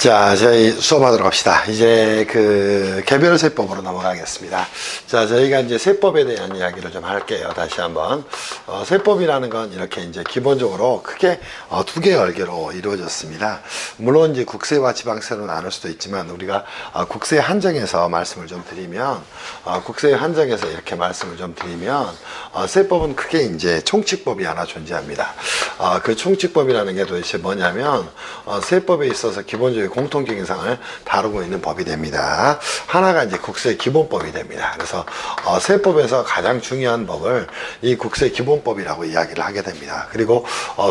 자, 저희 수업하도록 합시다. 이제 그 개별세법으로 넘어가겠습니다. 자, 저희가 이제 세법에 대한 이야기를 좀 할게요. 다시 한번. 세법이라는 건 이렇게 이제 기본적으로 크게 두 개의 얼개로 이루어졌습니다. 물론 이제 국세와 지방세로 나눌 수도 있지만 우리가 국세 한정에서 말씀을 좀 드리면 국세 한정에서 이렇게 말씀을 좀 드리면 세법은 크게 이제 총칙법이 하나 존재합니다. 그 총칙법이라는 게 도대체 뭐냐면 세법에 있어서 기본적인 공통적인 사항을 다루고 있는 법이 됩니다. 하나가 이제 국세 기본법이 됩니다. 그래서 세법에서 가장 중요한 법을 이 국세 기본법이라고 이야기를 하게 됩니다. 그리고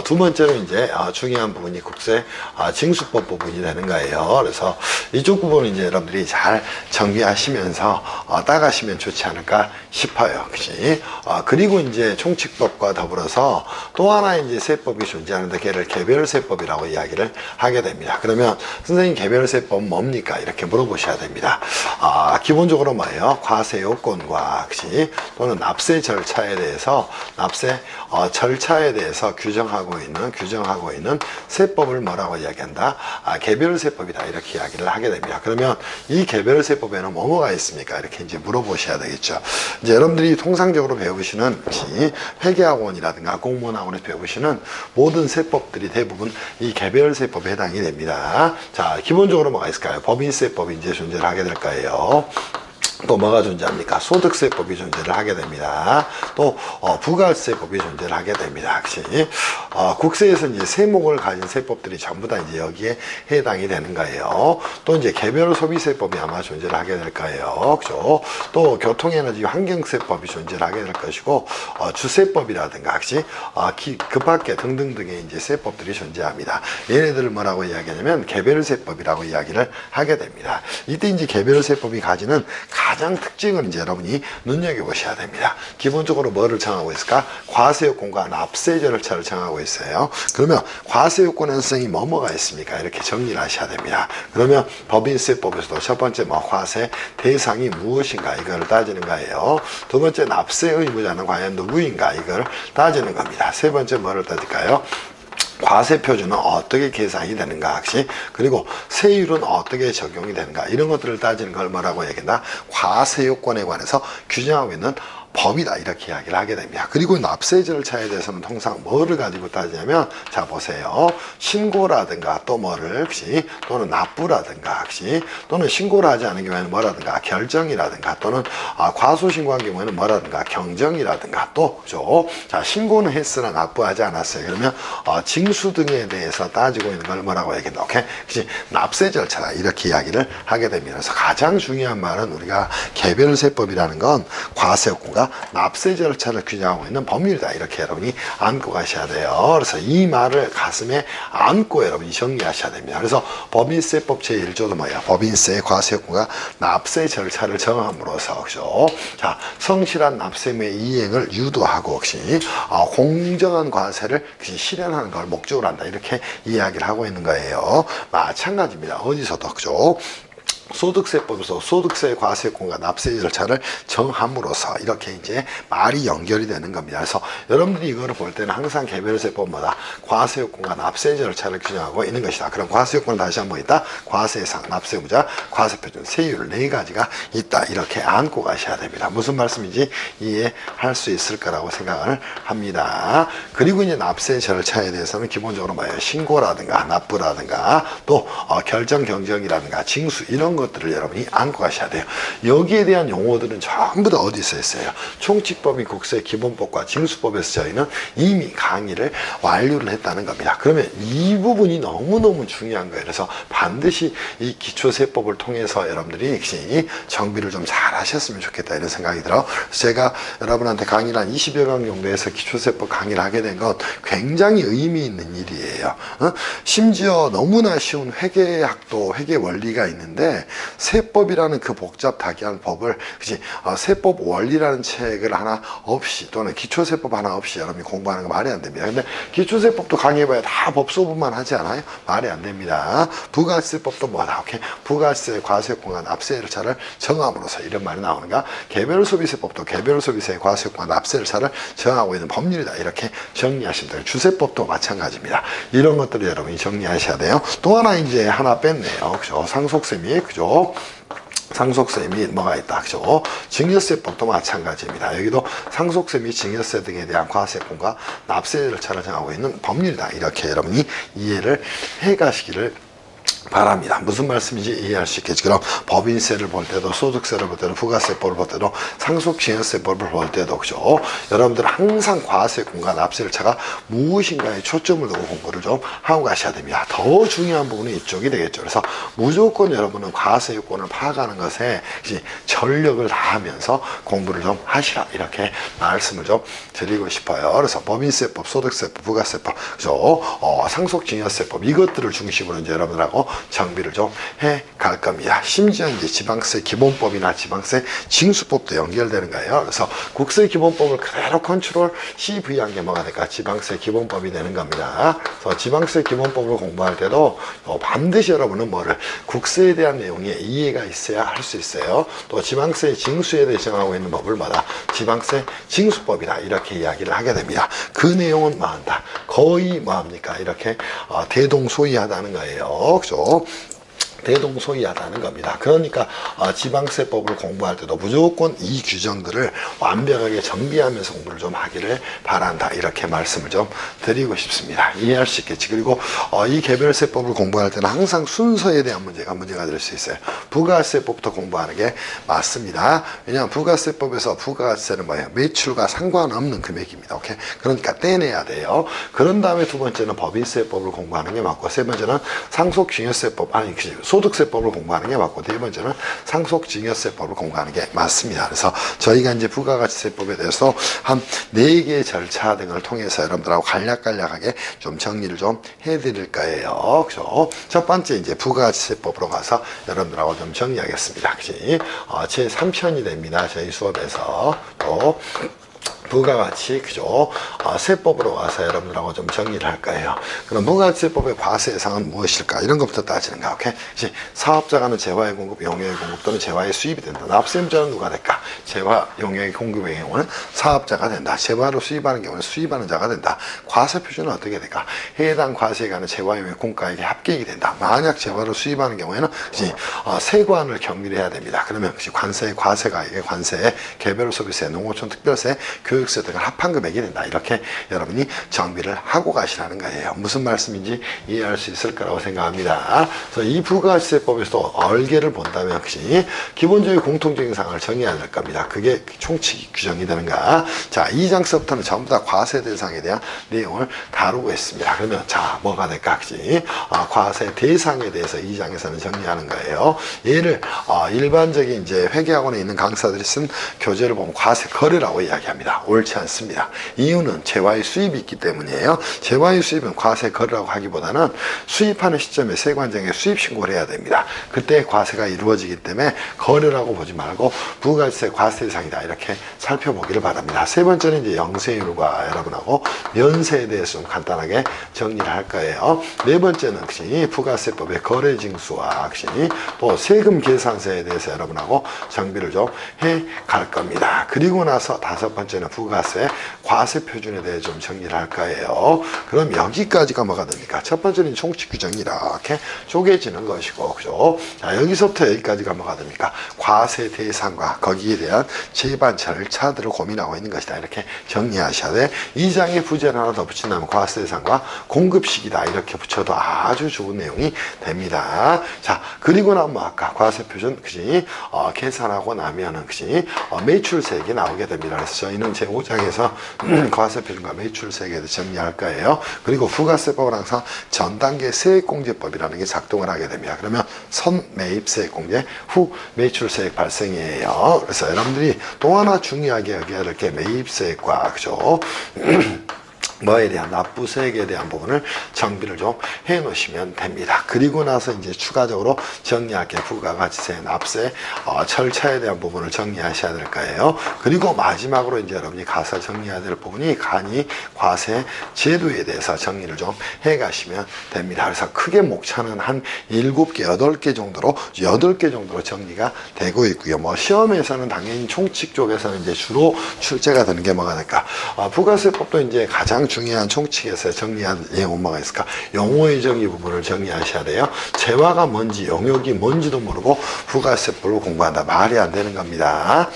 두 번째로 이제 중요한 부분이 국세 징수법 부분이 되는 거예요. 그래서 이쪽 부분은 이제 여러분들이 잘 정비하시면서 따가시면 좋지 않을까 싶어요. 그치? 그리고 이제 총칙법과 더불어서 또 하나 이제 세법이 존재하는데 걔를 개별세법이라고 이야기를 하게 됩니다. 그러면 선생님 개별세법은 뭡니까? 이렇게 물어보셔야 됩니다. 기본적으로 뭐예요? 과세 요건과 그치? 또는 납세 절차에 대해서 절차에 대해서 규정하고 있는 세법을 뭐라고 이야기한다? 개별세법이다 이렇게 이야기를 하게 됩니다. 그러면 이 개별세법에는 뭐가 있습니까? 이렇게 이제 물어보셔야 되겠죠. 이제 여러분들이 통상적으로 배우시는 회계학원이라든가 공무원학원에서 배우시는 모든 세법들이 대부분 이 개별세법에 해당이 됩니다. 자, 기본적으로 뭐가 있을까요? 법인세법이 이제 존재를 하게 될 거예요. 또 뭐가 존재합니까? 소득세법이 존재를 하게 됩니다. 또 부가세법이 존재를 하게 됩니다. 그치? 국세에서 이제 세목을 가진 세법들이 전부 다 이제 여기에 해당이 되는 거예요. 또 이제 개별 소비세법이 아마 존재를 하게 될 거예요. 그죠? 또 교통에너지 환경세법이 존재를 하게 될 것이고 주세법이라든가 그치? 그밖에 등등등의 이제 세법들이 존재합니다. 얘네들을 뭐라고 이야기하냐면 개별세법이라고 이야기를 하게 됩니다. 이때 이제 개별세법이 가지는 가장 특징을 이제 여러분이 눈여겨보셔야 됩니다. 기본적으로 뭐를 정하고 있을까? 과세요건과 납세 절차를 정하고 있어요. 그러면 과세요건 현성이 뭐가 있습니까? 이렇게 정리를 하셔야 됩니다. 그러면 법인세법에서도 첫 번째 과세 대상이 무엇인가 이걸 따지는 거예요. 두 번째 납세 의무자는 과연 누구인가 이걸 따지는 겁니다. 세 번째 뭐를 따질까요? 과세 표준은 어떻게 계산이 되는가, 그리고 세율은 어떻게 적용이 되는가, 이런 것들을 따지는 걸 뭐라고 얘기한다? 과세 요건에 관해서 규정하고 있는 법이다 이렇게 이야기를 하게 됩니다. 그리고 납세 절차에 대해서는 통상 뭐를 가지고 따지냐면 자 보세요. 신고라든가 또 뭐를 또는 납부라든가 또는 신고를 하지 않은 경우에는 뭐라든가 결정이라든가 또는 과소신고한 경우에는 뭐라든가 경정이라든가 또 그죠? 자 신고는 했으나 납부하지 않았어요. 그러면 징수 등에 대해서 따지고 있는 걸 뭐라고 얘기한다. 오케이? 납세 절차다 이렇게 이야기를 하게 됩니다. 그래서 가장 중요한 말은 우리가 개별세법이라는 건 과세요건과 납세 절차를 규정하고 있는 법률이다 이렇게 여러분이 안고 가셔야 돼요. 그래서 이 말을 가슴에 안고 여러분이 정리하셔야 됩니다. 그래서 법인세법 제1조도 뭐야? 법인세 과세요건과 납세 절차를 정함으로써 그죠? 자 성실한 납세의 이행을 유도하고 공정한 과세를 실현하는 걸 목적으로 한다 이렇게 이야기를 하고 있는 거예요. 마찬가지입니다. 어디서도 그죠? 소득세법에서 소득세 과세요건과 납세 절차를 정함으로써 이렇게 이제 말이 연결이 되는 겁니다. 그래서 여러분들이 이거를 볼 때는 항상 개별세법마다 과세요건과 납세 절차를 규정하고 있는 것이다. 그럼 과세요건은 다시 한번 있다. 과세상, 납세무자, 과세표준, 세율 네 가지가 있다. 이렇게 안고 가셔야 됩니다. 무슨 말씀인지 이해할 수 있을 거라고 생각을 합니다. 그리고 이제 납세 절차에 대해서는 기본적으로 뭐예요? 신고라든가 납부라든가 또 결정 경정이라든가 징수 이런 것들을 여러분이 안고 가셔야 돼요. 여기에 대한 용어들은 전부 다 어디서 했어요? 총칙법인 국세 기본법과 징수법에서 저희는 이미 강의를 완료를 했다는 겁니다. 그러면 이 부분이 너무너무 중요한 거예요. 그래서 반드시 이 기초세법을 통해서 여러분들이 정비를 좀 잘 하셨으면 좋겠다 이런 생각이 들어. 그래서 제가 여러분한테 강의를 한 20여 강 정도에서 기초세법 강의를 하게 된 건 굉장히 의미 있는 일이에요. 심지어 너무나 쉬운 회계학도 회계 원리가 있는데 세법이라는 그 복잡다기한 법을 그치 세법 원리라는 책을 하나 없이 또는 기초세법 하나 없이 여러분이 공부하는 거 말이 안 됩니다. 근데 기초세법도 강의해봐야 다 법소분만 하지 않아요? 말이 안 됩니다. 부가세법도 뭐다? 오케이. 부가세, 과세, 공간, 납세일차를 정함으로써 이런 말이 나오는가? 개별소비세법도 개별소비세, 과세, 공간, 납세일차를 정하고 있는 법률이다. 이렇게 정리하시면 돼요. 주세법도 마찬가지입니다. 이런 것들을 여러분이 정리하셔야 돼요. 또 하나 이제 하나 뺐네요. 그죠? 상속세 및, 그죠? 상속세 및 뭐가 있다. 그죠? 증여세법도 마찬가지입니다. 여기도 상속세 및 증여세 등에 대한 과세권과 납세 절차를 정하고 있는 법률이다. 이렇게 여러분이 이해를 해 가시기를 바랍니다. 무슨 말씀인지 이해할 수 있겠지. 그럼 법인세를 볼 때도 소득세를 볼 때도 부가세법을 볼 때도 상속증여세법을 볼 때도 그죠. 여러분들 항상 과세권과 납세일차가 무엇인가에 초점을 두고 공부를 좀 하고 가셔야 됩니다. 더 중요한 부분은 이쪽이 되겠죠. 그래서 무조건 여러분은 과세요건을 파악하는 것에 전력을 다하면서 공부를 좀 하시라 이렇게 말씀을 좀 드리고 싶어요. 그래서 법인세법, 소득세법, 부가세법, 그죠. 상속증여세법 이것들을 중심으로 이제 여러분들하고 정비를 좀 해 갈 겁니다. 심지어 이제 지방세 기본법이나 지방세 징수법도 연결되는 거예요. 그래서 국세 기본법을 그대로 컨트롤 CV한 게 뭐가 될까? 지방세 기본법이 되는 겁니다. 그래서 지방세 기본법을 공부할 때도 반드시 여러분은 뭐를 국세에 대한 내용에 이해가 있어야 할 수 있어요. 또 지방세 징수에 대해 정하고 있는 법을 뭐다? 지방세 징수법이다. 이렇게 이야기를 하게 됩니다. 그 내용은 뭐한다? 거의 뭐합니까? 이렇게 대동소이하다는 거예요. 그죠? 대동소이하다는 겁니다. 그러니까 지방세법을 공부할 때도 무조건 이 규정들을 완벽하게 정비하면서 공부를 좀 하기를 바란다. 이렇게 말씀을 좀 드리고 싶습니다. 이해할 수 있겠지. 그리고 이 개별세법을 공부할 때는 항상 순서에 대한 문제가 될 수 있어요. 부가세법부터 공부하는 게 맞습니다. 왜냐하면 부가세법에서 부가세는 뭐예요? 매출과 상관없는 금액입니다. 오케이? 그러니까 떼내야 돼요. 그런 다음에 두 번째는 법인세법을 공부하는 게 맞고 세 번째는 상속증여세법 소득세법을 공부하는 게 맞고 네 번째는 상속증여세법을 공부하는 게 맞습니다. 그래서 저희가 이제 부가가치세법에 대해서 한 4개의 절차 등을 통해서 여러분들하고 간략하게 좀 정리를 좀 해드릴 거예요. 그죠? 첫 번째 이제 부가가치세법으로 가서 여러분들하고 좀 정리하겠습니다. 그치? 제 3편이 됩니다. 저희 수업에서 또 부가가치, 그죠? 세법으로 와서 여러분들하고 좀 정리를 할 거예요. 그럼 부가가치세법의 과세 예상은 무엇일까? 이런 것부터 따지는 거, 오케이? 사업자가는 재화의 공급, 용역의 공급 또는 재화의 수입이 된다. 납세자는 누가 될까? 재화, 용역의 공급의 경우는 사업자가 된다. 재화로 수입하는 경우는 수입하는 자가 된다. 과세 표준은 어떻게 될까? 해당 과세에 관한 재화, 용역, 공가액의 합계액이 된다. 만약 재화로 수입하는 경우에는 세관을 경밀해야 됩니다. 그러면 관세, 과세가액의 관세, 개별소비세, 농어촌 특별세, 교육세 등을 합한 금액이 된다. 이렇게 여러분이 정비를 하고 가시라는 거예요. 무슨 말씀인지 이해할 수 있을 거라고 생각합니다. 그래서 이 부가세법에서도 얼개를 본다면 역시 기본적인 공통적인 사항을 정해야 될 겁니다. 그게 총칙 규정이 되는가. 자, 2장서부터는 전부 다 과세 대상에 대한 내용을 다루고 있습니다. 그러면 자, 뭐가 될까? 과세 대상에 대해서 2장에서는 정리하는 거예요. 얘를 일반적인 이제 회계학원에 있는 강사들이 쓴 교재를 보면 과세 거래라고 이야기합니다. 옳지 않습니다. 이유는 재화의 수입이 있기 때문이에요. 재화의 수입은 과세 거래라고 하기보다는 수입하는 시점에 세관청에 수입 신고를 해야 됩니다. 그때 과세가 이루어지기 때문에 거래라고 보지 말고 부가세 과세 대상이다. 이렇게 살펴보기를 바랍니다. 세 번째는 이제 영세율과 여러분하고 면세에 대해서 좀 간단하게 정리를 할 거예요. 네 번째는 부가세법의 거래징수와 또 세금 계산서에 대해서 여러분하고 정비를 좀 해 갈 겁니다. 그리고 나서 다섯 번째는 부가세 과세 표준에 대해 좀 정리를 할 거예요. 그럼 여기까지가 뭐가 됩니까? 첫 번째는 총칙 규정이 이렇게 쪼개지는 것이고, 그죠? 자, 여기서부터 여기까지가 뭐가 됩니까? 과세 대상과 거기에 대한 재반 절차들을 고민하고 있는 것이다. 이렇게 정리하셔야 돼. 이 장에 부제를 하나 더 붙인다면 과세 대상과 공급시기다. 이렇게 붙여도 아주 좋은 내용이 됩니다. 자, 그리고 나면 뭐 아까 과세 표준, 계산하고 나면은, 매출세액이 나오게 됩니다. 그래서 저희는 제 5장에서 과세표준과 매출세액에 대해 정리할 거예요. 그리고 부가세법은 항상 전단계 세액공제법이라는 게 작동을 하게 됩니다. 그러면 선 매입세액공제, 후 매출세액 발생이에요. 그래서 여러분들이 또 하나 중요하게 여겨야 될 게 매입세액과, 뭐에 대한 납부세액에 대한 부분을 정비를 좀 해 놓으시면 됩니다. 그리고 나서 이제 추가적으로 정리할 게 부가가치세, 납세, 절차에 대한 부분을 정리하셔야 될 거예요. 그리고 마지막으로 이제 여러분이 가서 정리해야 될 부분이 간이 과세 제도에 대해서 정리를 좀 해 가시면 됩니다. 그래서 크게 목차는 한 7개, 8개 정도로 정리가 되고 있고요. 뭐 시험에서는 당연히 총칙 쪽에서는 이제 주로 출제가 되는 게 뭐가 될까? 부가세법도 이제 가장 중요한 총칙에서 정리한 내용은 뭐가 있을까? 용어의 정의 부분을 정리하셔야 돼요. 재화가 뭔지, 용역이 뭔지도 모르고 부가세법을 공부한다. 말이 안 되는 겁니다.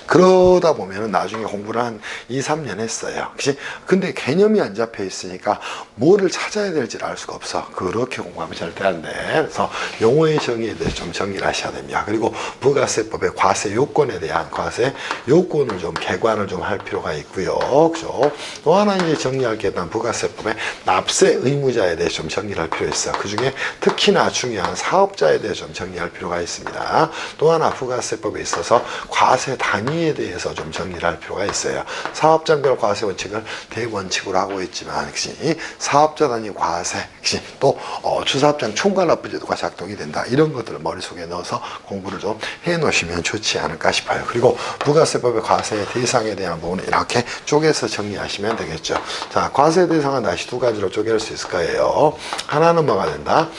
그러다 보면은 나중에 공부를 한 2, 3년 했어요. 그치? 근데 개념이 안 잡혀 있으니까 뭐를 찾아야 될지를 알 수가 없어. 그렇게 공부하면 절대 안 돼. 그래서 용어의 정의에 대해서 좀 정리를 하셔야 됩니다. 그리고 부가세법의 과세 요건에 대한 과세 요건을 좀 개관을 좀 할 필요가 있고요. 그죠? 또 하나 이제 정리할 게 일단 부가세법의 납세 의무자에 대해서 좀 정리를 할 필요가 있어요. 그 중에 특히나 중요한 사업자에 대해서 좀 정리할 필요가 있습니다. 또 하나 부가세법에 있어서 과세 단위에 대해서 좀 정리를 할 필요가 있어요. 사업장별 과세 원칙을 대원칙으로 하고 있지만 역시 사업자 단위 과세, 역시 또 주사업장 총괄납부제도가 작동이 된다. 이런 것들을 머릿속에 넣어서 공부를 좀 해 놓으시면 좋지 않을까 싶어요. 그리고 부가세법의 과세 대상에 대한 부분은 이렇게 쪼개서 정리하시면 되겠죠. 자, 과세 대상은 다시 두 가지로 쪼갤 수 있을 거예요. 하나는 뭐가 된다?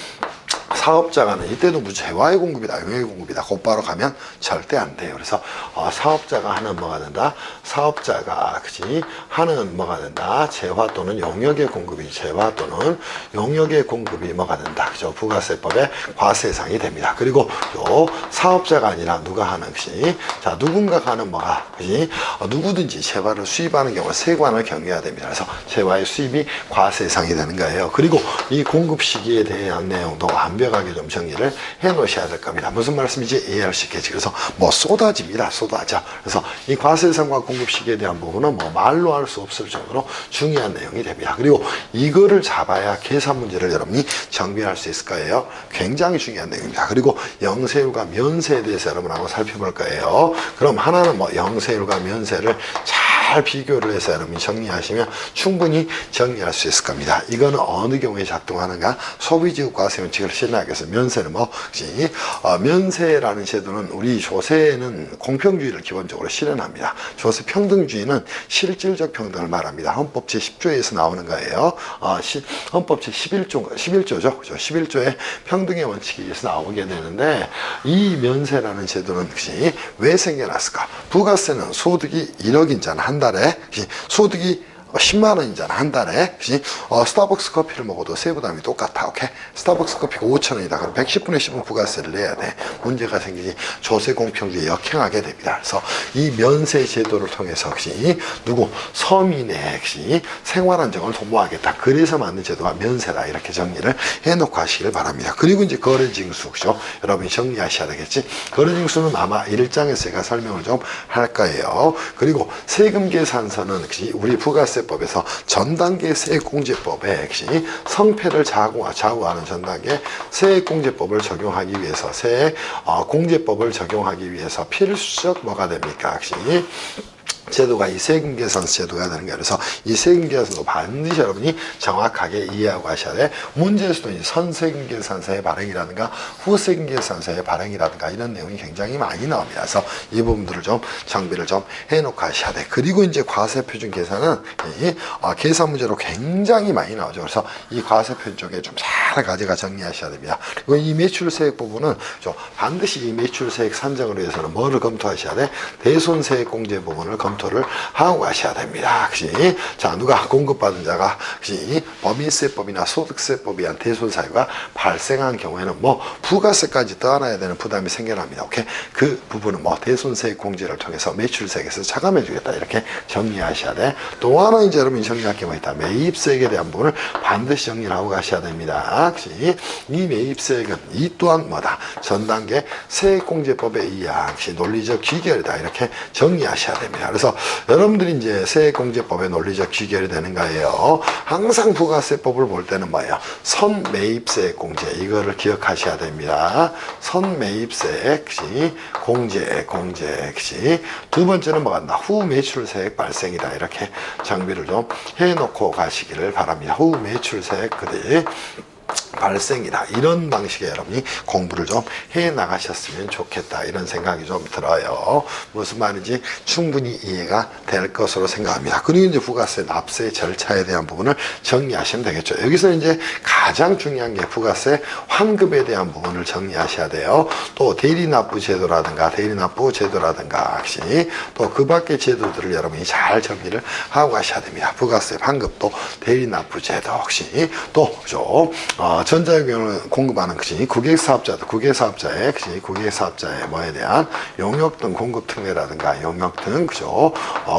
사업자가는 이때도 재화의 공급이다, 용역의 공급이다. 곧바로 가면 절대 안 돼요. 그래서 사업자가 하는 뭐가 된다? 사업자가 그지 하는 뭐가 된다? 재화 또는 용역의 공급이 재화 또는 용역의 공급이 뭐가 된다? 그죠? 부가세법의 과세상이 됩니다. 그리고 요 사업자가 아니라 누가 하는 것이 자 누군가가 하는 뭐가 그지 누구든지 재화를 수입하는 경우 세관을 경유해야 됩니다. 그래서 재화의 수입이 과세상이 되는 거예요. 그리고 이 공급 시기에 대한 내용도 완벽하게 좀 정리를 해 놓으셔야 될 겁니다. 무슨 말씀인지 이해할 수 있겠지. 그래서 뭐 쏟아집니다. 쏟아져. 그래서 이 과세상과 공급 시기에 대한 부분은 뭐 말로 할 수 없을 정도로 중요한 내용이 됩니다. 그리고 이거를 잡아야 계산 문제를 여러분이 정비할 수 있을 거예요. 굉장히 중요한 내용입니다. 그리고 영세율과 면세에 대해서 여러분하고 살펴볼 거예요. 그럼 하나는 뭐 영세율과 면세를 잘 비교를 해서 여러분이 정리하시면 충분히 정리할 수 있을 겁니다. 이거는 어느 경우에 작동하는가? 소비지급 과세원칙을 실행하기 위해서 면세는 뭐지? 면세라는 제도는 우리 조세는 공평주의를 기본적으로 실현합니다. 조세 평등주의는 실질적 평등을 말합니다. 헌법 제10조에서 나오는 거예요. 헌법 제11조죠. 그죠? 11조에 평등의 원칙에 의해서 나오게 되는데 이 면세라는 제도는 혹시 왜 생겨났을까? 부가세는 소득이 1억인 자는 한 달에 소득이 10만 원이잖아 한 달에. 스타벅스 커피를 먹어도 세부담이 똑같아. 오케이? 스타벅스 커피가 5천 원이다. 그럼 110분의 10은 부가세를 내야 돼. 문제가 생기지 조세 공평주의에 역행하게 됩니다. 그래서 이 면세 제도를 통해서 혹시 누구 서민의 혹시 생활 안정을 도모하겠다. 그래서 만든 제도가 면세다. 이렇게 정리를 해놓고 하시길 바랍니다. 그리고 이제 거래징수, 그죠? 여러분이 정리하셔야 되겠지. 거래징수는 아마 1장에서 제가 설명을 좀 할 거예요. 그리고 세금계산서는 혹시 우리 부가세 법에서 전단계 세액공제법에 역시 성패를 좌우하는 전단계 세액공제법을 적용하기 위해서 세액공제법을 적용하기 위해서 필수적 뭐가 됩니까? 역시 제도가 이 세금계산서 제도가 되는 거예요. 그래서 이 세금계산서도 반드시 여러분이 정확하게 이해하고 하셔야 돼. 문제에서도 이 선세금계산서의 발행이라든가 후세금계산서의 발행이라든가 이런 내용이 굉장히 많이 나옵니다. 그래서 이 부분들을 좀 정비를 좀 해놓고 하셔야 돼. 그리고 이제 과세표준 계산은 이 계산 문제로 굉장히 많이 나오죠. 그래서 이 과세표준 쪽에 좀 잘 가져가 정리하셔야 됩니다. 그리고 이 매출세액 부분은 반드시 이 매출세액 산정을 위해서는 뭐를 검토하셔야 돼? 대손세액공제 부분을 검토를 하고 가셔야 됩니다. 혹시 자 누가 공급받은 자가 혹시 법인세법이나 소득세법에 의한 대손 사유가 발생한 경우에는 뭐 부가세까지 떠안아야 되는 부담이 생겨납니다. 오케이? 그 부분은 뭐 대손세액 공제를 통해서 매출세액에서 차감해주겠다 이렇게 정리하셔야 돼. 또 하나 이제 여러분이 정리할 게 뭐 있다. 매입세액에 대한 부분을 반드시 정리를 하고 가셔야 됩니다. 혹시 이 매입세액은 이 또한 뭐다? 전 단계 세액공제법에 의한 논리적 귀결이다 이렇게 정리하셔야 됩니다. 그래서 그래서 여러분들이 이제 세액공제법의 논리적 귀결이 되는 거예요. 항상 부가세법을 볼 때는 뭐예요? 선매입세액공제, 이거를 기억하셔야 됩니다. 선매입세액 시 공제액 시. 두 번째는 뭐가 나 후매출세액 발생이다. 이렇게 정비를 좀 해놓고 가시기를 바랍니다. 후매출세액 그대 발생이다. 이런 방식의 여러분이 공부를 좀 해 나가셨으면 좋겠다. 이런 생각이 좀 들어요. 무슨 말인지 충분히 이해가 될 것으로 생각합니다. 그리고 이제 부가세 납세 절차에 대한 부분을 정리하시면 되겠죠. 여기서 이제 가장 중요한 게 부가세 환급에 대한 부분을 정리하셔야 돼요. 또 대리납부 제도라든가 또 그 밖의 제도들을 여러분이 잘 정리를 하고 가셔야 됩니다. 부가세 환급도 대리납부 제도 혹시 또 그죠? 전자경을 공급하는 것이 국외사업자의 뭐에 대한 용역 등 공급 특례라든가 그죠?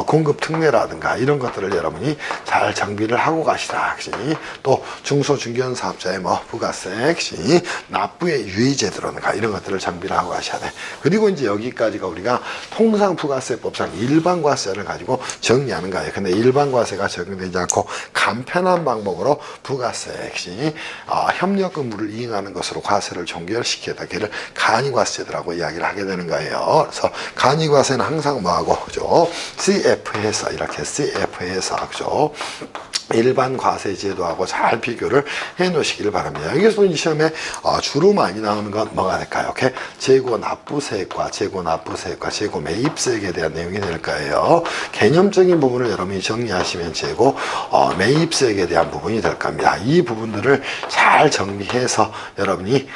공급 특례라든가 이런 것들을 여러분이 잘 정비를 하고 가시라. 또 중소중견 사업자의 부가세, 납부의 유예제도라든가 이런 것들을 정비를 하고 가셔야 돼. 그리고 이제 여기까지가 우리가 통상 부가세법상 일반과세를 가지고 정리하는 거예요. 근데 일반과세가 적용되지 않고 간편한 방법으로 부가세 협력 근무를 이행하는 것으로 과세를 종결시키다. 걔를 간이과세제도라고 이야기를 하게 되는 거예요. 그래서 간이과세는 항상 뭐하고 그죠? CF에서 그죠? 일반 과세 제도하고 잘 비교를 해 놓으시기를 바랍니다. 여기서 시험에 주로 많이 나오는 건 뭐가 될까요? 재고 납부세액과 재고 매입세액에 대한 내용이 될 거예요. 개념적인 부분을 여러분이 정리하시면 재고 매입세액에 대한 부분이 될 겁니다. 이 부분들을 잘 정리해서 여러분이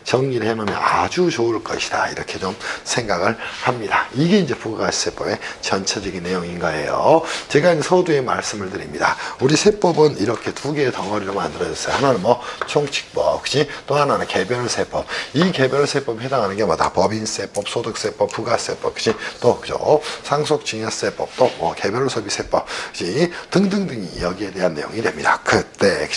정리를 해 놓으면 아주 좋을 것이다. 이렇게 좀 생각을 합니다. 이게 이제 부가세법의 전체적인 내용인 거예요. 제가 이제 서두에 말씀을 드립니다. 우리 세법은 이렇게 두 개의 덩어리로 만들어졌어요. 하나는 총칙법, 또 하나는 개별세법. 이 개별세법에 해당하는 게 뭐다? 법인세법, 소득세법, 부가세법, 또 그죠? 상속증여세법도 개별소비세법, 등등등이 여기에 대한 내용이 됩니다. 그때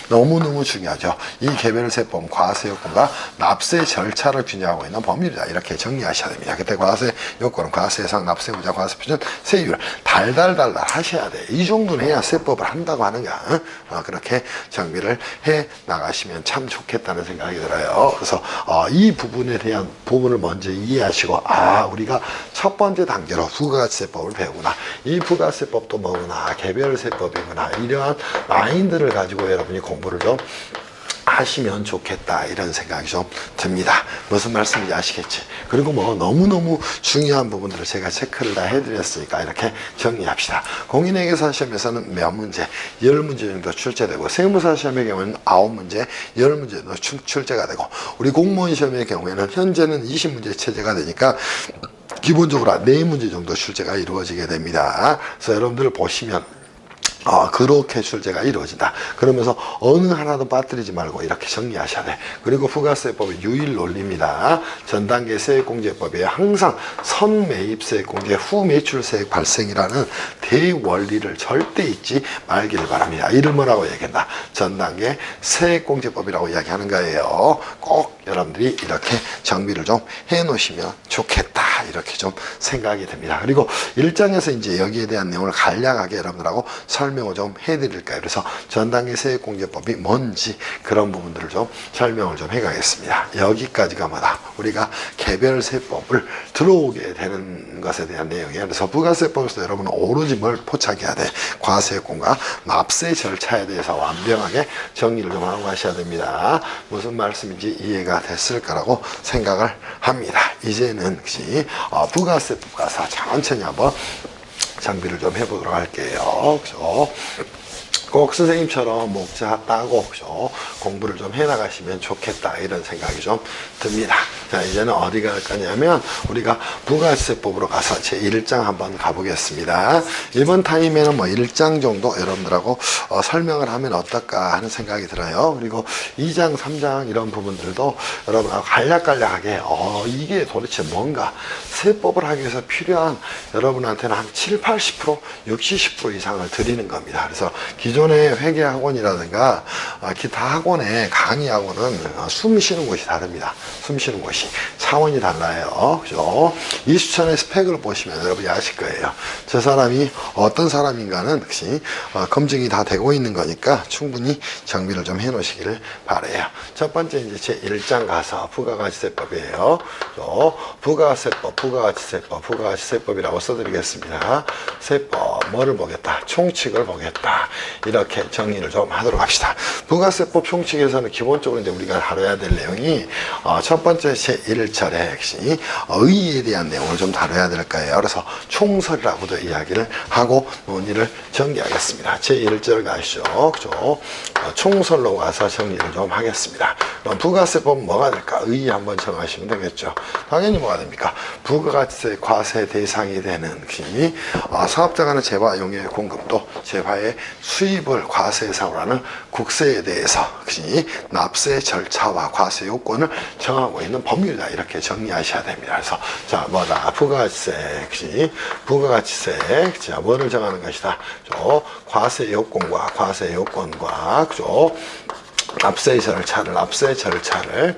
너무너무 중요하죠. 이 개별세법, 과세요건과 납세 절차를 균형하고 있는 법률이다. 이렇게 정리하셔야 됩니다. 그때 과세요건은 과세상, 납세부자, 과세표준, 세율 달달 하셔야 돼. 이 정도는 해야 세법을 한다고 하는 거야. 그렇게 정비를 해 나가시면 참 좋겠다는 생각이 들어요. 그래서 이 부분에 대한 부분을 먼저 이해하시고 우리가 첫 번째 단계로 부가세법을 배우구나. 이 부가세법도 뭐구나. 개별세법이구나. 이러한 마인드를 가지고 여러분이 공부를 좀 하시면 좋겠다. 이런 생각이 좀 듭니다. 무슨 말씀인지 아시겠지? 그리고 너무너무 중요한 부분들을 제가 체크를 다 해드렸으니까 이렇게 정리합시다. 공인회계사 시험에서는 몇 문제, 10문제 정도 출제되고 세무사 시험의 경우에는 9문제, 10문제 정도 출제가 되고 우리 공무원 시험의 경우에는 현재는 20문제 체제가 되니까 기본적으로 4문제 정도 출제가 이루어지게 됩니다. 그래서 여러분들 보시면 그렇게 출제가 이루어진다. 그러면서 어느 하나도 빠뜨리지 말고 이렇게 정리하셔야 돼. 그리고 부가세법의 유일 논리입니다. 전 단계 세액공제법에 항상 선매입세액공제, 후매출세액 발생이라는 대원리를 절대 잊지 말기를 바랍니다. 이를 뭐라고 얘기한다? 전 단계 세액공제법이라고 이야기하는 거예요. 꼭 여러분들이 이렇게 정비를 좀 해 놓으시면 좋겠다. 이렇게 좀 생각이 듭니다. 그리고 1장에서 이제 여기에 대한 내용을 간략하게 여러분들하고 설명을 좀 해드릴까요? 그래서 전 단계 세액공제법이 뭔지 그런 부분들을 좀 설명을 좀 해가겠습니다. 여기까지가 뭐다? 우리가 개별세법을 들어오게 되는 것에 대한 내용이에요. 그래서 부가세법에서 여러분은 오로지 뭘 포착해야 돼? 과세권과 납세 절차에 대해서 완벽하게 정리를 좀 하고 가셔야 됩니다. 무슨 말씀인지 이해가 됐을까라고 생각을 합니다. 이제는 부가세법 가서 천천히 한번 장비를 좀 해보도록 할게요. 그죠? 꼭 선생님처럼 목자 따고 그죠? 공부를 좀 해나가시면 좋겠다 이런 생각이 좀 듭니다. 자, 이제는 어디 갈 거냐면 우리가 부가세법으로 가서 제 1장 한번 가보겠습니다. 이번 타임에는 1장 정도 여러분들하고 설명을 하면 어떨까 하는 생각이 들어요. 그리고 2장, 3장 이런 부분들도 여러분하고 간략간략하게 이게 도대체 뭔가 세법을 하기 위해서 필요한 여러분한테는 한 7, 80%, 60, 70% 이상을 드리는 겁니다. 그래서 기존 기존의 회계학원이라든가 기타 학원의 강의하고는 숨 쉬는 곳이 다릅니다. 숨 쉬는 곳이 차원이 달라요. 그죠? 이수천의 스펙을 보시면 여러분이 아실 거예요. 저 사람이 어떤 사람인가는 역시 검증이 다 되고 있는 거니까 충분히 정비를 좀 해 놓으시기를 바라요. 첫 번째 이제 제1장 가서 부가가치세법이에요. 부가세법, 부가가치세법, 부가가치세법이라고 써드리겠습니다. 세법, 뭐를 보겠다? 총칙을 보겠다. 이렇게 정리를 좀 하도록 합시다. 부가세법 총칙에서는 기본적으로 이제 우리가 다뤄야 될 내용이 첫 번째 제1절에 역시 의의에 대한 내용을 좀 다뤄야 될 거예요. 그래서 총설이라고도 이야기를 하고 논의를 전개하겠습니다. 제1절 가시죠. 그죠? 총설로 가서 정리를 좀 하겠습니다. 그럼 부가세법은 뭐가 될까? 의의 한번 정하시면 되겠죠. 당연히 뭐가 됩니까? 부가가치세 과세 대상이 되는 사업자 간의 재화 용역의 공급도 재화의 수입을 과세 대상으로 하는 국세에 대해서 납세 절차와 과세 요건을 정하고 있는 법률이다. 이렇게 정리하셔야 됩니다. 그래서 자 뭐다? 부가가치세, 부가가치세, 자 뭐를 정하는 것이다? 과세 요건과 과세 요건과 그죠? 납세 절차를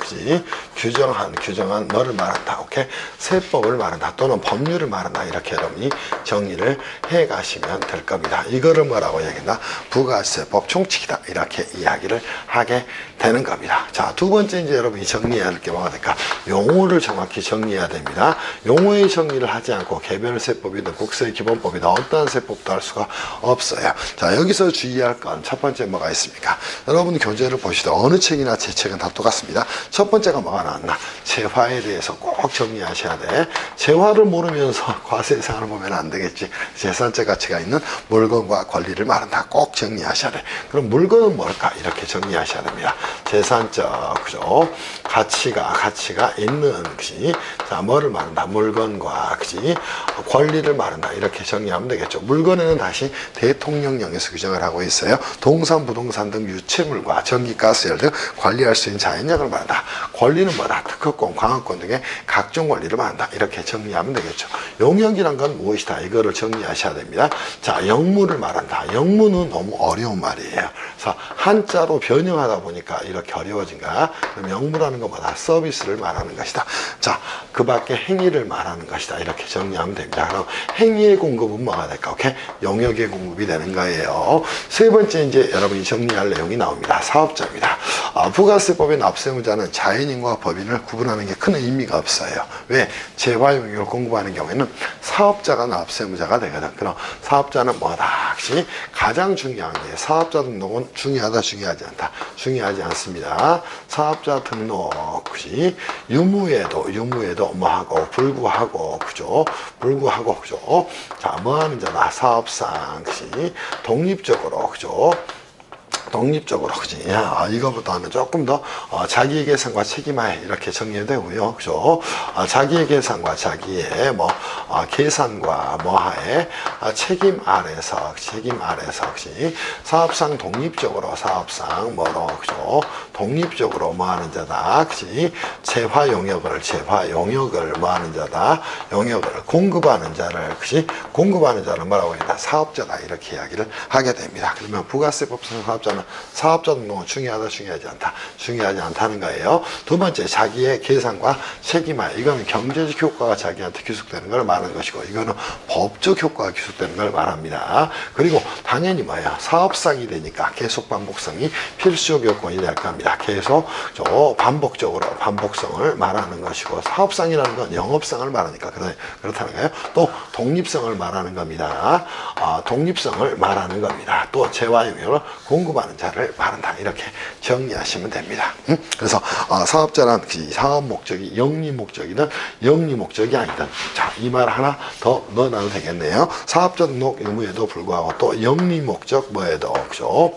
규정한 뭐를 말한다. 오케이? 세법을 말한다. 또는 법률을 말한다. 이렇게 여러분이 정리를 해 가시면 될 겁니다. 이거를 뭐라고 얘기한다? 부가세법 총칙이다. 이렇게 이야기를 하게 되는 겁니다. 자, 두 번째 이제 여러분이 정리해야 할 게 뭐가 될까? 용어를 정확히 정리해야 됩니다. 용어의 정리를 하지 않고 개별세법이든 국세기본법이든 어떠한 세법도 할 수가 없어요. 자, 여기서 주의할 건 첫 번째 뭐가 있습니까? 여러분 교재를 보시다 어느 책이나 제 책은 다 똑같습니다. 첫 번째가 뭐가 나왔나? 재화에 대해서 꼭 정리하셔야 돼. 재화를 모르면서 과세상을 보면 안 되겠지. 재산적 가치가 있는 물건과 권리를 말한다. 꼭 정리하셔야 돼. 그럼 물건은 뭘까? 이렇게 정리하셔야 됩니다. 재산적 그죠? 가치가 있는 것이 자 뭐를 말한다? 물건과 권리를 말한다. 이렇게 정리하면 되겠죠. 물건에는 다시 대통령령에서 규정을 하고 있어요. 동산, 부동산 등 유체물과 전기, 가스열 등 관리할 수 있는 자연력을 말한다. 권리는 뭐다? 특허권, 광학권 등의 각종 권리를 말한다. 이렇게 정리하면 되겠죠. 용역이란 건 무엇이다? 이거를 정리하셔야 됩니다. 자, 영무를 말한다. 영무는 너무 어려운 말이에요. 그래서 한자로 변형하다 보니까 이렇게 어려워진가? 그럼 영무라는 건 뭐다? 서비스를 말하는 것이다. 자, 그 밖에 행위를 말하는 것이다. 이렇게 정리하면 됩니다. 그럼 행위의 공급은 뭐가 될까? 오케이? 용역의 공급이 되는 거예요. 세 번째 이제 여러분이 정리할 내용이 나옵니다. 사업자입니다. 부가세법의 납세무자는 자연인과 법인을 구분하는 게 큰 의미가 없어요. 왜? 재화 용역을 공급하는 경우에는 사업자가 납세무자가 되거든. 그럼 사업자는 뭐다? 가장 중요한 게 사업자 등록은 중요하다, 중요하지 않다. 중요하지 않습니다. 사업자 등록 유무에도 뭐하고 불구하고 그죠? 자, 뭐 하는 자다? 사업상 독립적으로 그죠? 그지? 이거보다는 조금 더 자기의 계산과 책임하에 이렇게 정리되고요. 그죠? 자기의 계산과 자기의 계산과 뭐하에 책임 아래서 사업상 독립적으로 그죠? 독립적으로 뭐 하는 자다. 그지? 재화 용역을 뭐 하는 자다. 용역을 공급하는 자를 그지? 공급하는 자는 뭐라고 했다? 사업자다. 이렇게 이야기를 하게 됩니다. 그러면 부가세법상 사업자는 사업자 등록은 중요하다, 중요하지 않다. 중요하지 않다는 거예요. 두 번째, 자기의 계산과 책임하에. 이거는 경제적 효과가 자기한테 귀속되는 걸 말하는 것이고, 이거는 법적 효과가 귀속되는 걸 말합니다. 그리고 당연히 뭐예요? 사업상이 되니까 계속 반복성이 필수적 요건이 될 겁니다. 계속 반복적으로 반복성을 말하는 것이고, 사업상이라는 건 영업상을 말하니까 그렇다는 거예요. 또 독립성을 말하는 겁니다. 독립성을 말하는 겁니다. 또 재화 용역을 공급하는 자를 말한다. 이렇게 정리하시면 됩니다. 그래서 사업자란 사업 목적이 영리 목적이든 영리 목적이 아니든 자, 이 말 하나 더 넣어놔도 되겠네요. 사업자 등록 의무에도 불구하고 또 영리 목적 뭐에도 그죠?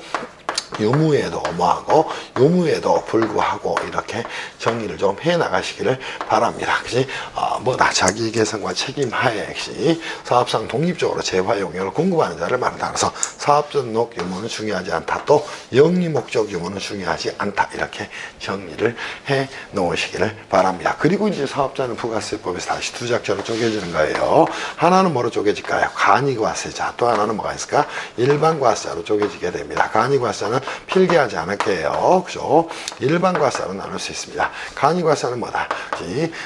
유무에도 뭐하고 유무에도 불구하고 이렇게 정리를 좀 해 나가시기를 바랍니다. 그지? 뭐다 자기 개선과 책임 하에 역시 사업상 독립적으로 재화 용역을 공급하는 자를 말한다. 그래서 사업 전록 유무는 중요하지 않다. 또 영리 목적 유무는 중요하지 않다. 이렇게 정리를 해 놓으시기를 바랍니다. 그리고 이제 사업자는 부가세법에서 다시 두 작자로 쪼개지는 거예요. 하나는 뭐로 쪼개질까요? 간이과세자. 또 하나는 뭐가 있을까? 일반과세자로 쪼개지게 됩니다. 간이과세자는 필기하지 않을게요. 그죠? 일반과세자로 나눌 수 있습니다. 간이과세자는 뭐다?